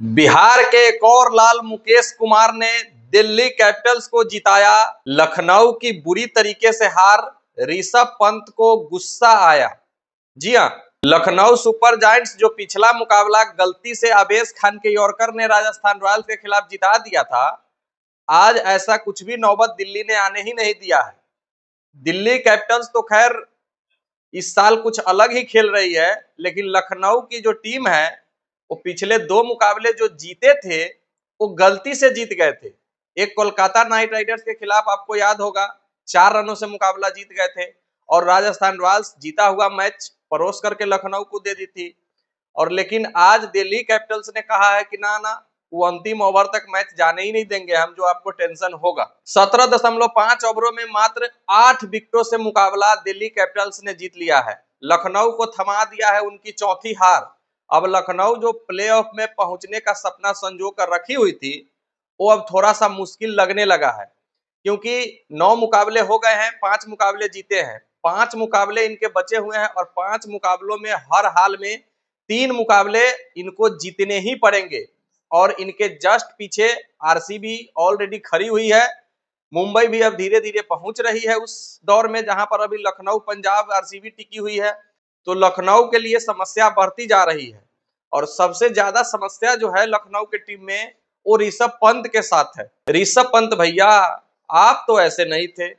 बिहार के एक और लाल मुकेश कुमार ने दिल्ली कैपिटल्स को जिताया। लखनऊ की बुरी तरीके से हार, ऋषभ पंत को गुस्सा आया। जी हां, लखनऊ सुपर जायंट्स जो पिछला मुकाबला गलती से अवेश खान के यॉर्कर ने राजस्थान रॉयल्स के खिलाफ जिता दिया था, आज ऐसा कुछ भी नौबत दिल्ली ने आने ही नहीं दिया है। दिल्ली कैपिटल्स तो खैर इस साल कुछ अलग ही खेल रही है, लेकिन लखनऊ की जो टीम है वो पिछले 2 मुकाबले जो जीते थे वो गलती से जीत गए थे। एक कोलकाता नाइट राइडर्स के खिलाफ आपको याद होगा 4 रनों से मुकाबला जीत गए थे, और राजस्थान रॉयल्स जीता हुआ मैच परोस करके लखनऊ को दे दी थी। और लेकिन आज दिल्ली कैपिटल्स ने कहा है कि ना ना, वो अंतिम ओवर तक मैच जाने ही नहीं देंगे हम, जो आपको टेंशन होगा। 17.5 ओवरों में मात्र 8 विकेटों से मुकाबला दिल्ली कैपिटल्स ने जीत लिया है। लखनऊ को थमा दिया है उनकी चौथी हार। अब लखनऊ जो प्लेऑफ में पहुंचने का सपना संजो कर रखी हुई थी, वो अब थोड़ा सा मुश्किल लगने लगा है, क्योंकि 9 मुकाबले हो गए हैं, 5 मुकाबले जीते हैं, 5 मुकाबले इनके बचे हुए हैं, और 5 मुकाबलों में हर हाल में 3 मुकाबले इनको जीतने ही पड़ेंगे। और इनके जस्ट पीछे आरसीबी ऑलरेडी खड़ी हुई है। मुंबई भी अब धीरे धीरे पहुंच रही है उस दौर में जहां पर अभी लखनऊ, पंजाब, आरसीबी टिकी हुई है। तो लखनऊ के लिए समस्या बढ़ती जा रही है, और सबसे ज्यादा समस्या जो है लखनऊ की टीम में वो ऋषभ पंत के साथ है। ऋषभ पंत भैया, आप तो ऐसे नहीं थे,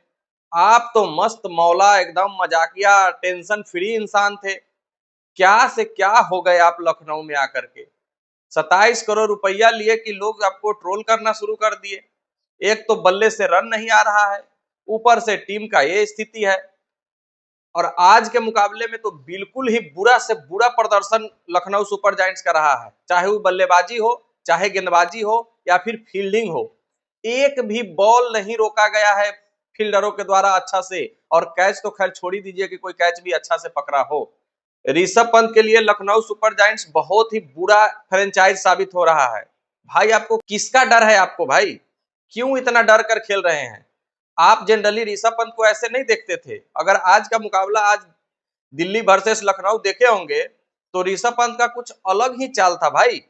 आप तो मस्त मौला, एकदम मजाकिया, टेंशन फ्री इंसान थे। क्या से क्या हो गए आप लखनऊ में आकर के? 27 करोड़ रुपया लिए कि लोग आपको ट्रोल करना शुरू कर दिए। एक तो बल्ले से रन नहीं आ रहा है, ऊपर से टीम का ये स्थिति है। और आज के मुकाबले में तो बिल्कुल ही बुरा से बुरा प्रदर्शन लखनऊ सुपर जायंट्स का रहा है, चाहे वो बल्लेबाजी हो, चाहे गेंदबाजी हो, या फिर फील्डिंग हो। एक भी बॉल नहीं रोका गया है फील्डरों के द्वारा अच्छा से, और कैच तो खैर छोड़ ही दीजिए कि कोई कैच भी अच्छा से पकड़ा हो। ऋषभ पंत के लिए लखनऊ सुपर जायंट्स बहुत ही बुरा फ्रेंचाइज साबित हो रहा है। भाई आपको किसका डर है? आपको भाई क्यों इतना डर कर खेल रहे हैं? आप जनरली ऋषभ पंत को ऐसे नहीं देखते थे। अगर आज का मुकाबला आज दिल्ली वर्सेस लखनऊ देखे होंगे तो ऋषभ पंत का कुछ अलग ही चाल था भाई।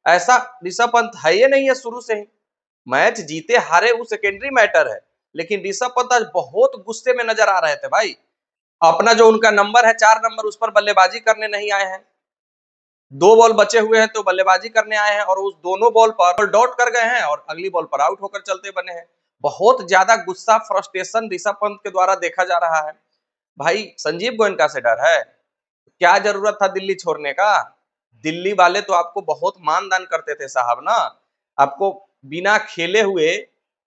ऐसा ऋषभ पंत है ही नहीं है शुरू से ही। मैच जीते हारे वो सेकेंडरी मैटर है, लेकिन ऋषभ पंत आज बहुत गुस्से में नजर आ रहे थे भाई। अपना जो उनका नंबर है 4 नंबर, उस पर बल्लेबाजी करने नहीं आए हैं। 2 बॉल बचे हुए हैं तो बल्लेबाजी करने आए हैं, और उस दोनों बॉल पर डॉट कर गए हैं और अगली बॉल पर आउट होकर चलते बने हैं। बहुत ज्यादा गुस्सा, फ्रस्ट्रेशन ऋषभ पंत के द्वारा देखा जा रहा है। भाई संजीव गोयनका से डर है? क्या जरूरत था दिल्ली छोड़ने का? दिल्ली वाले तो आपको बहुत मानदान करते थे साहब ना। आपको बिना खेले हुए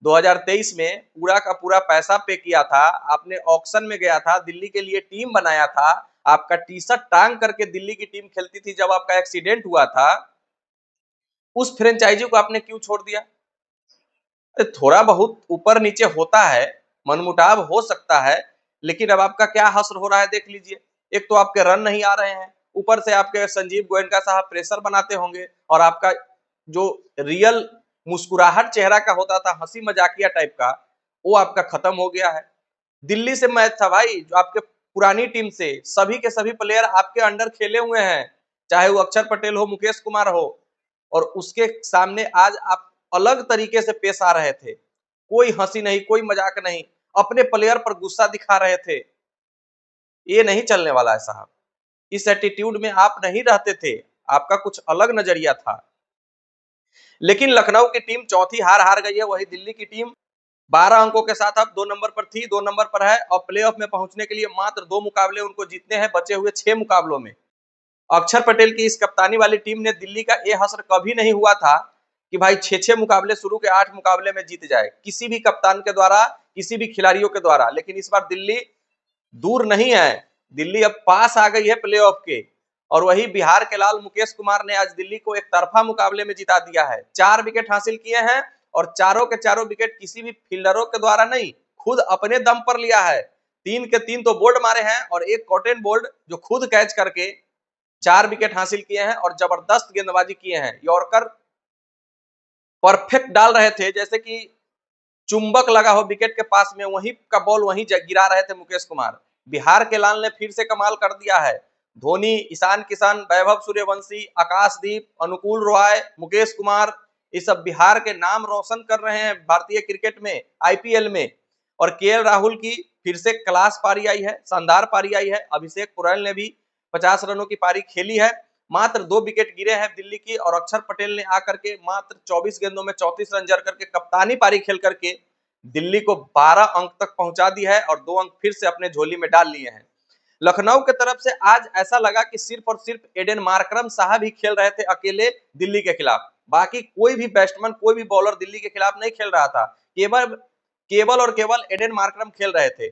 2023 में पूरा का पूरा पैसा पे किया था, आपने ऑक्शन में गया था, दिल्ली के लिए टीम बनाया था, आपका टी शर्ट टांग करके दिल्ली की टीम खेलती थी। जब आपका एक्सीडेंट हुआ था, उस फ्रेंचाइजी को आपने क्यों छोड़ दिया? थोड़ा बहुत ऊपर नीचे होता है, मनमुटाव हो सकता है, लेकिन अब आपका क्या हश्र हो रहा है देख लीजिए। एक तो आपके रन नहीं आ रहे हैं, ऊपर से आपके संजीव गोयनका साहब प्रेशर बनाते होंगे, और आपका जो रियल मुस्कुराहट चेहरा का होता था, हंसी मजाकिया टाइप का, वो आपका खत्म हो गया है। दिल्ली से मैच था भाई, जो आपके पुरानी टीम से सभी के सभी प्लेयर आपके अंडर खेले हुए हैं, चाहे वो अक्षर पटेल हो, मुकेश कुमार हो, और उसके सामने आज आप अलग तरीके से पेश आ रहे थे। कोई हंसी नहीं, कोई मजाक नहीं, अपने प्लेयर पर गुस्सा दिखा रहे थे। ये नहीं चलने वाला है साहब। इस एटीट्यूड में आप नहीं रहते थे, आपका कुछ अलग नजरिया था। लेकिन लखनऊ की टीम चौथी हार हार गई है। वही दिल्ली की टीम 12 अंकों के साथ अब 2 नंबर पर थी, 2 नंबर पर है, और प्लेऑफ में पहुंचने के लिए मात्र 2 मुकाबले उनको जीतने हैं बचे हुए 6 मुकाबलों में। अक्षर पटेल की इस कप्तानी वाली टीम ने दिल्ली का ये हश्र कभी नहीं हुआ था कि भाई 6-6 मुकाबले शुरू के 8 मुकाबले में जीत जाए, किसी भी कप्तान के द्वारा, किसी भी खिलाड़ियों के द्वारा। लेकिन इस बार दिल्ली दूर नहीं है, दिल्ली अब पास आ गई है प्लेऑफ के। और वही बिहार के लाल मुकेश कुमार ने आज दिल्ली को एक तरफा मुकाबले में जिता दिया है। 4 विकेट हासिल किए हैं, और चारों के चारों विकेट किसी भी फील्डरों के द्वारा नहीं, खुद अपने दम पर लिया है। 3 के 3 तो बोल्ड मारे हैं, और एक कॉटन बोल्ड जो खुद कैच करके 4 विकेट हासिल किए हैं, और जबरदस्त गेंदबाजी किए हैं। यॉर्कर परफेक्ट डाल रहे थे, जैसे कि चुंबक लगा हो विकेट के पास में, वहीं का बॉल वहीं गिरा रहे थे मुकेश कुमार। बिहार के लाल ने फिर से कमाल कर दिया है। धोनी, ईशान किशन, वैभव सूर्यवंशी, आकाशदीप, अनुकूल रॉय, मुकेश कुमार, ये सब बिहार के नाम रोशन कर रहे हैं भारतीय क्रिकेट में, आईपीएल में। और केएल राहुल की फिर से क्लास पारी आई है, शानदार पारी आई है। अभिषेक पुरैल ने भी 50 रनों की पारी खेली है। मात्र 2 विकेट गिरे हैं दिल्ली की, और अक्षर पटेल ने आकर के मात्र 24 गेंदों में 34 रन जड़ करके कप्तानी पारी खेल करके दिल्ली को 12 अंक तक पहुंचा दी है और 2 अंक फिर से अपने झोली में डाल लिए हैं। लखनऊ के तरफ से आज ऐसा लगा कि सिर्फ और सिर्फ एडेन मार्करम साहब ही खेल रहे थे अकेले दिल्ली के खिलाफ। बाकी कोई भी बैट्समैन, कोई भी बॉलर दिल्ली के खिलाफ नहीं खेल रहा था। केवल और केवल एडेन मार्करम खेल रहे थे।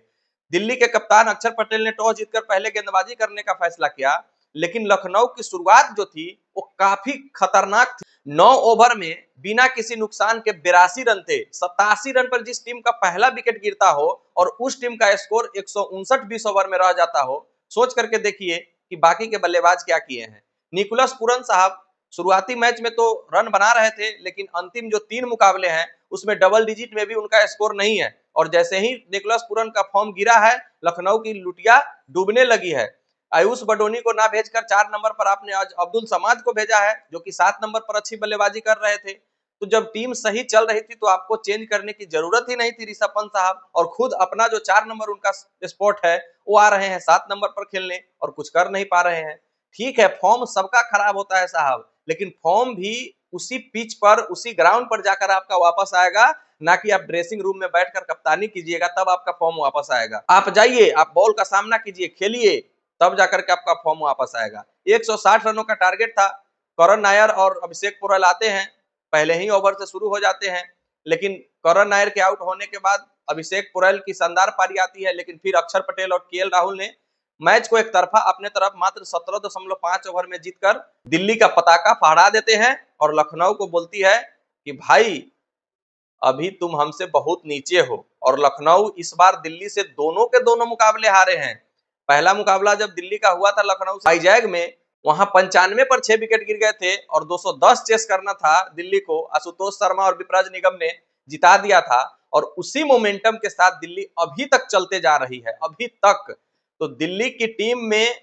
दिल्ली के कप्तान अक्षर पटेल ने टॉस जीतकर पहले गेंदबाजी करने का फैसला किया, लेकिन लखनऊ की शुरुआत जो थी वो काफी खतरनाक थी। 9 ओवर में बिना किसी नुकसान के 82 रन थे। 87 रन पर जिस टीम का पहला विकेट गिरता हो और उस टीम का स्कोर 159 20 ओवर में रह जाता हो, सोच करके देखिए कि बाकी के बल्लेबाज क्या किए हैं। निकोलस पूरन साहब शुरुआती मैच में तो रन बना रहे थे, लेकिन अंतिम जो 3 मुकाबले हैं उसमें डबल डिजिट में भी उनका स्कोर नहीं है। और जैसे ही निकोलस पूरन का फॉर्म गिरा है, लखनऊ की लुटिया डूबने लगी है। आयुष बडोनी को ना भेजकर 4 नंबर पर आपने आज अब्दुल समाद को भेजा है, जो कि 7 नंबर पर अच्छी बल्लेबाजी कर रहे थे। तो जब टीम सही चल रही थी तो आपको चेंज करने की जरूरत ही नहीं थी ऋषभ पंत साहब, और खुद अपना जो 4 नंबर उनका स्पॉट है वो आ रहे हैं 7 नंबर पर खेलने और कुछ कर नहीं पा रहे हैं। ठीक है, फॉर्म सबका खराब होता है साहब, लेकिन फॉर्म भी उसी पिच पर, उसी ग्राउंड पर जाकर आपका वापस आएगा, ना कि आप ड्रेसिंग रूम में बैठकर कप्तानी कीजिएगा तब आपका फॉर्म वापस आएगा। आप जाइए, आप बॉल का सामना कीजिए, खेलिए, तब जाकर के आपका फॉर्म वापस आएगा। 160 रनों का टारगेट था। करण नायर और अभिषेक पुरैल आते हैं, पहले ही ओवर से शुरू हो जाते हैं, लेकिन करण नायर के आउट होने के बाद अभिषेक पुरैल की शानदार पारी आती है, लेकिन फिर अक्षर पटेल और केएल राहुल ने मैच को एक तरफा अपने तरफ मात्र 17.5 ओवर में जीतकर दिल्ली का पताका फहरा देते हैं और लखनऊ को बोलती है कि भाई अभी तुम हमसे बहुत नीचे हो। और लखनऊ इस बार दिल्ली से दोनों के दोनों मुकाबले हारे हैं। पहला मुकाबला जब दिल्ली का हुआ था लखनऊ हाईजैग में, वहां 95 पर 6 विकेट गिर गए थे और 210 चेस करना था दिल्ली को। आशुतोष शर्मा और विपराज निगम ने जिता दिया था, और उसी मोमेंटम के साथ दिल्ली अभी तक चलते जा रही है, अभी तक। तो दिल्ली की टीम में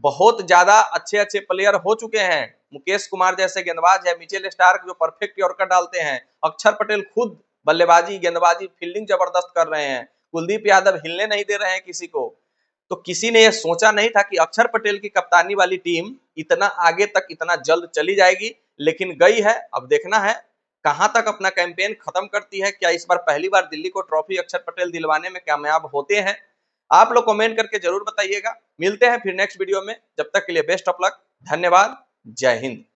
बहुत ज्यादा अच्छे अच्छे प्लेयर हो चुके हैं। मुकेश कुमार जैसे गेंदबाज है, मिचेल स्टार्क जो परफेक्ट यॉर्कर डालते हैं, अक्षर पटेल खुद बल्लेबाजी, गेंदबाजी, फील्डिंग जबरदस्त कर रहे हैं, कुलदीप यादव हिलने नहीं दे रहे हैं किसी को। तो किसी ने यह सोचा नहीं था कि अक्षर पटेल की कप्तानी वाली टीम इतना आगे तक इतना जल्द चली जाएगी, लेकिन गई है। अब देखना है कहां तक अपना कैंपेन खत्म करती है। क्या इस बार पहली बार दिल्ली को ट्रॉफी अक्षर पटेल दिलवाने में कामयाब होते हैं? आप लोग कमेंट करके जरूर बताइएगा। मिलते हैं फिर नेक्स्ट वीडियो में, जब तक के लिए बेस्ट ऑफ लक, धन्यवाद, जय हिंद।